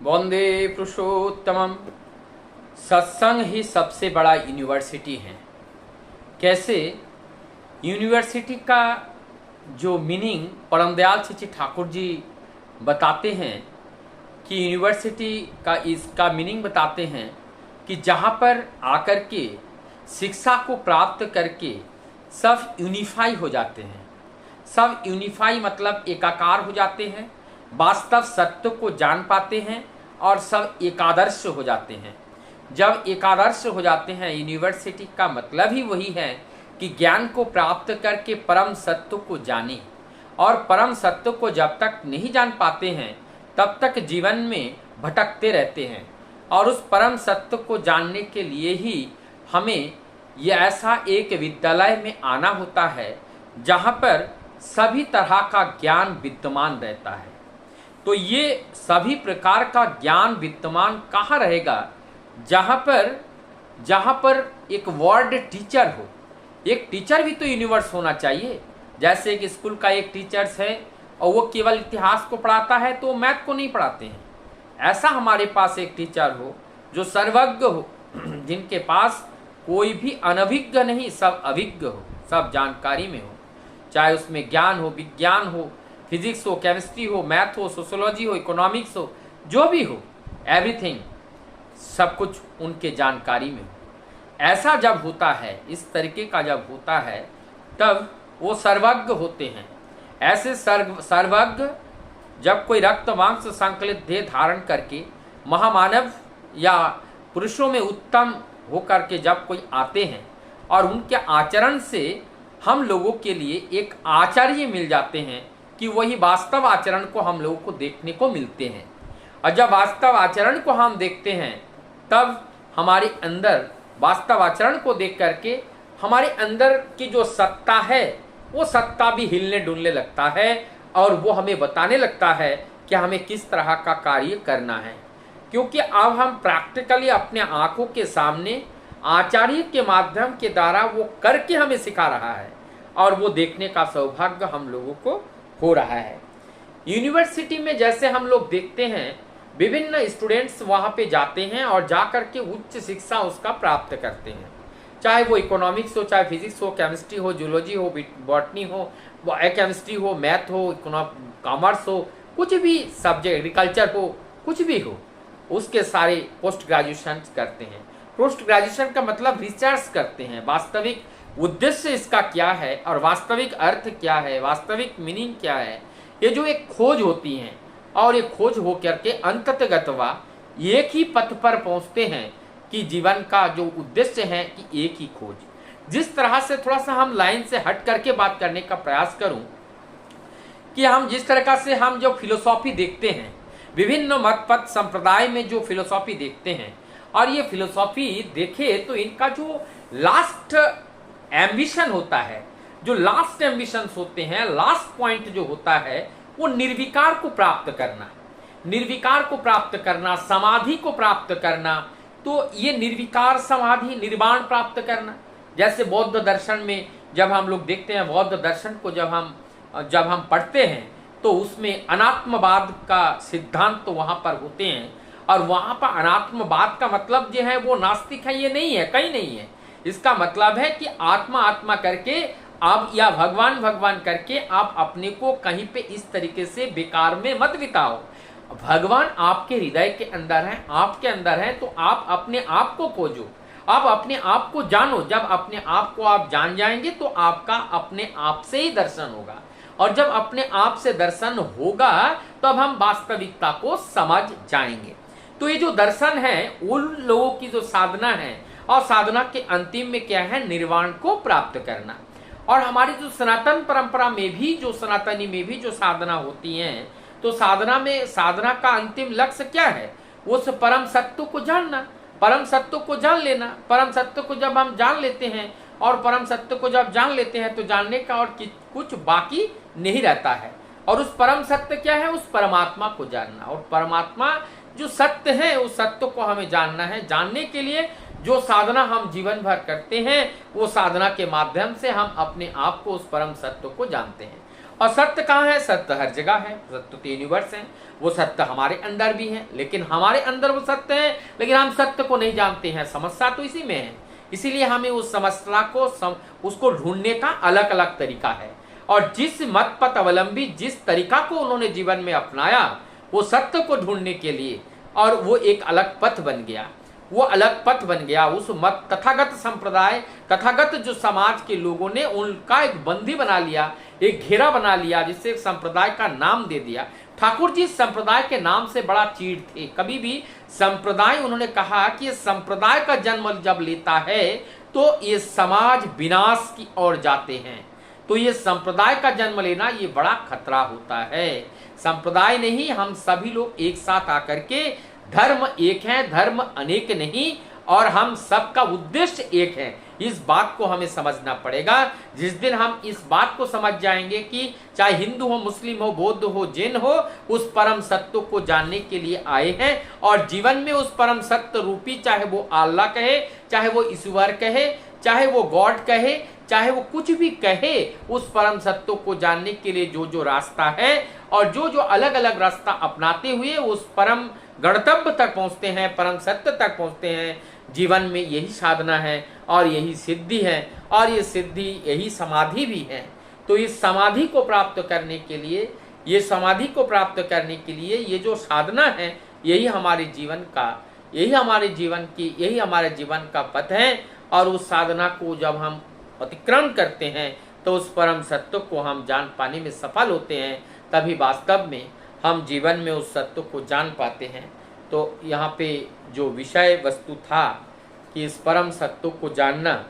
वंदे पुरुषोत्तमम। सत्संग ही सबसे बड़ा यूनिवर्सिटी है। कैसे? यूनिवर्सिटी का जो मीनिंग परम दयाल श्री ठाकुर जी बताते हैं कि यूनिवर्सिटी का इसका मीनिंग बताते हैं कि जहाँ पर आकर के शिक्षा को प्राप्त करके सब यूनिफाई हो जाते हैं। सब यूनिफाई मतलब एकाकार हो जाते हैं, वास्तव सत्य को जान पाते हैं और सब एकादर्श हो जाते हैं। जब एकादर्श हो जाते हैं, यूनिवर्सिटी का मतलब ही वही है कि ज्ञान को प्राप्त करके परम सत्य को जाने। और परम सत्य को जब तक नहीं जान पाते हैं तब तक जीवन में भटकते रहते हैं। और उस परम सत्य को जानने के लिए ही हमें यह ऐसा एक विद्यालय में आना होता है जहाँ पर सभी तरह का ज्ञान विद्यमान रहता है। तो ये सभी प्रकार का ज्ञान विद्यमान कहाँ रहेगा? जहाँ पर एक वर्ड टीचर हो। एक टीचर भी तो यूनिवर्स होना चाहिए। जैसे कि स्कूल का एक टीचर्स है और वो केवल इतिहास को पढ़ाता है तो मैथ को नहीं पढ़ाते हैं। ऐसा हमारे पास एक टीचर हो जो सर्वज्ञ हो, जिनके पास कोई भी अनभिज्ञ नहीं, सब अभिज्ञ हो, सब जानकारी में हो। चाहे उसमें ज्ञान हो, विज्ञान हो, फिजिक्स हो, केमिस्ट्री हो, मैथ हो, सोशियोलॉजी हो, इकोनॉमिक्स हो, जो भी हो, एवरीथिंग, सब कुछ उनके जानकारी में हो। ऐसा जब होता है, इस तरीके का जब होता है, तब वो सर्वज्ञ होते हैं। ऐसे सर्वज्ञ जब कोई रक्त मांस संकलित देह धारण करके महामानव या पुरुषों में उत्तम होकर के जब कोई आते हैं और उनके आचरण से हम लोगों के लिए एक आचार्य मिल जाते हैं कि वही वास्तव आचरण को हम लोगों को देखने को मिलते हैं। और जब वास्तव आचरण को हम देखते हैं तब हमारे अंदर वास्तव आचरण को देख करके हमारे अंदर की जो सत्ता है वो सत्ता भी हिलने डुलने लगता है और वो हमें बताने लगता है कि हमें किस तरह का कार्य करना है। क्योंकि अब हम प्रैक्टिकली अपने आंखों के सामने आचार्य के माध्यम के द्वारा वो करके हमें सिखा रहा है और वो देखने का सौभाग्य हम लोगों को हो रहा है। यूनिवर्सिटी में जैसे हम लोग देखते हैं विभिन्न स्टूडेंट्स वहाँ पे जाते हैं और जा कर के उच्च शिक्षा उसका प्राप्त करते हैं। चाहे वो इकोनॉमिक्स हो, चाहे फिजिक्स हो, केमिस्ट्री हो, जूलॉजी हो, बॉटनी हो, केमिस्ट्री हो, मैथ हो, कॉमर्स हो, कुछ भी सब्जेक्ट, एग्रीकल्चर हो, कुछ भी हो, उसके सारे पोस्ट ग्रेजुएशन करते हैं। पोस्ट ग्रेजुएशन का मतलब रिसर्च करते हैं, वास्तविक उद्देश्य इसका क्या है और वास्तविक अर्थ क्या है, वास्तविक मीनिंग क्या है, ये जो एक खोज होती है। और ये खोज हो करके अंततगतवा एक ही पथ पर पहुंचते हैं कि जीवन का जो उद्देश्य है कि एक ही खोज। जिस तरह से थोड़ा सा हम लाइन से हट करके बात करने का प्रयास करूं कि हम जिस तरह से हम जो फिलोसॉफी देखते हैं, विभिन्न मत पथ संप्रदाय में जो फिलोसॉफी देखते हैं, और ये फिलोसॉफी देखे तो इनका जो लास्ट एम्बिशन होता है, जो लास्ट एम्बिशंस होते हैं, लास्ट पॉइंट जो होता है वो निर्विकार को प्राप्त करना, निर्विकार को प्राप्त करना, समाधि को प्राप्त करना। तो ये निर्विकार समाधि, निर्वाण प्राप्त करना। जैसे बौद्ध दर्शन में जब हम लोग देखते हैं, बौद्ध दर्शन को जब हम पढ़ते हैं तो उसमें अनात्मवाद का सिद्धांत तो वहां पर होते हैं। और वहां पर अनात्मवाद का मतलब जो है वो नास्तिक है, ये नहीं है, कहीं नहीं है। इसका मतलब है कि आत्मा आत्मा करके आप या भगवान भगवान करके आप अपने को कहीं पे इस तरीके से बेकार में मत बिताओ। भगवान आपके हृदय के अंदर है, आपके अंदर है, तो आप अपने आप को खोजो, आप अपने आप को जानो। जब अपने आप को आप जान जाएंगे तो आपका अपने आप से ही दर्शन होगा। और जब अपने आप से दर्शन होगा तब हम वास्तविकता को समझ जाएंगे। तो ये जो दर्शन है उन लोगों की जो साधना है, और साधना के अंतिम में क्या है? निर्वाण को प्राप्त करना। और हमारी जो सनातन परंपरा में भी, जो सनातनी में भी जो साधना होती है, तो साधना में, साधना का अंतिम लक्ष्य क्या है? उस परम सत्य को जानना, परम सत्य को जान लेना। परम सत्य को जब हम जान लेते हैं और परम सत्य को जब जान लेते हैं तो जानने का और कुछ बाकी नहीं रहता है। और उस परम सत्य क्या है? उस परमात्मा को जानना। और परमात्मा जो सत्य है उस सत्य को हमें जानना है। जानने के लिए जो साधना हम जीवन भर करते हैं वो साधना के माध्यम से हम अपने आप को, उस परम सत्य को जानते हैं। और सत्य कहाँ है? सत्य हर जगह है, सत्य तो यूनिवर्स है, वो सत्य हमारे अंदर भी है, लेकिन हमारे अंदर वो सत्य है, लेकिन हम सत्य को नहीं जानते हैं। समस्या तो इसी में है। इसीलिए हमें उस समस्या को उसको ढूंढने का अलग अलग तरीका है। और जिस मत पथ अवलंबी जिस तरीका को उन्होंने जीवन में अपनाया वो सत्य को ढूंढने के लिए, और वो एक अलग पथ बन गया, वो अलग पथ बन गया। उस मत तथागत संप्रदाय, तथागत जो समाज के लोगों ने उनका एक बंदी बना लिया, एक घेरा बना लिया, जिससे एक संप्रदाय का नाम दे दिया। ठाकुर जी संप्रदाय के नाम से बड़ा चीड़ थे। कभी भी संप्रदाय, उन्होंने कहा कि संप्रदाय का जन्म जब लेता है तो ये समाज विनाश की ओर जाते हैं। तो ये संप्रदाय का जन्म लेना ये बड़ा खतरा होता है। संप्रदाय नहीं, हम सभी लोग एक साथ आकर के, धर्म एक है, धर्म अनेक नहीं, और हम सबका उद्देश्य एक है। इस बात को हमें समझना पड़ेगा। जिस दिन हम इस बात को समझ जाएंगे कि चाहे हिंदू हो, मुस्लिम हो, बौद्ध हो, जैन हो, उस परम सत्य को जानने के लिए आए हैं, और जीवन में उस परम सत्य रूपी, चाहे वो अल्लाह कहे, चाहे वो ईश्वर कहे, चाहे वो गॉड कहे, चाहे वो कुछ भी कहे, उस परम सत्य को जानने के लिए जो जो रास्ता है और जो जो अलग अलग रास्ता अपनाते हुए उस परम गणतव्य तक पहुंचते हैं, परम सत्य तक पहुंचते हैं। जीवन में यही साधना है और यही सिद्धि है, और ये सिद्धि यही समाधि भी है। तो इस समाधि को प्राप्त करने के लिए, ये समाधि को प्राप्त करने के लिए ये जो साधना है, यही हमारे जीवन का, यही हमारे जीवन की, यही हमारे जीवन का पथ है। और उस साधना को जब हम अतिक्रमण करते हैं तो उस परम सत्य को हम जान पाने में सफल होते हैं, तभी वास्तव में हम जीवन में उस सत्य को जान पाते हैं। तो यहाँ पे जो विषय वस्तु था कि इस परम सत्य को जानना,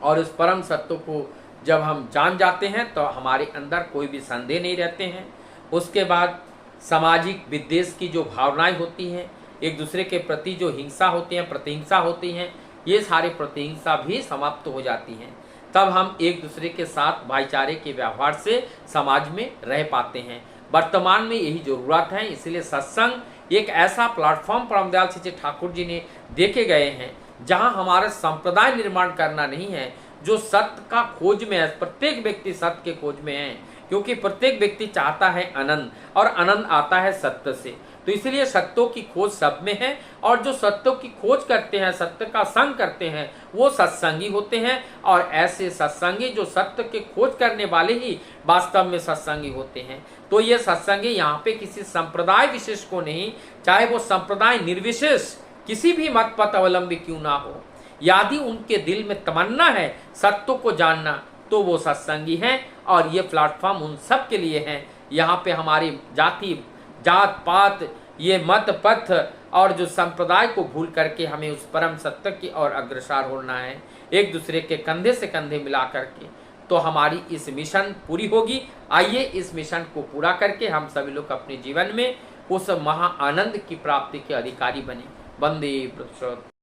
और इस परम सत्य को जब हम जान जाते हैं तो हमारे अंदर कोई भी संदेह नहीं रहते हैं। उसके बाद सामाजिक विद्वेष की जो भावनाएं होती हैं, एक दूसरे के प्रति जो हिंसा होती है, प्रतिहिंसा होती हैं, ये सारी प्रतिहिंसा भी समाप्त हो जाती हैं। तब हम एक दूसरे के साथ भाईचारे के व्यवहार से समाज में रह पाते हैं। वर्तमान में यही जरूरत है। इसलिए सत्संग एक ऐसा प्लेटफॉर्म परमदयाल श्री ठाकुर जी ने देखे गए हैं, जहां हमारा संप्रदाय निर्माण करना नहीं है, जो सत्य का खोज में है। प्रत्येक व्यक्ति सत्य के खोज में है, क्योंकि प्रत्येक व्यक्ति चाहता है आनंद, और आनंद आता है सत्य से। तो इसलिए सत्यों की खोज सब में है, और जो सत्यों की खोज करते हैं, सत्य का संग करते हैं, वो सत्संगी होते हैं। और ऐसे सत्संगी जो सत्य के खोज करने वाले ही वास्तव में सत्संगी होते हैं। तो ये सत्संगी यहाँ पे किसी संप्रदाय विशेष को नहीं, चाहे वो संप्रदाय निर्विशेष किसी भी मत पथ अवलंबी क्यों ना हो, यदि उनके दिल में तमन्ना है सत्य को जानना, तो वो सत्संगी हैं। और ये प्लेटफॉर्म उन सब के लिए है। यहाँ पे हमारी जाति, जात पात, ये मत पथ और जो संप्रदाय को भूल करके हमें उस परम सत्य की ओर अग्रसर होना है, एक दूसरे के कंधे से कंधे मिला करके, तो हमारी इस मिशन पूरी होगी। आइए इस मिशन को पूरा करके हम सभी लोग अपने जीवन में उस महा आनंद की प्राप्ति के अधिकारी बने। वंदे पुरुषोत्तम।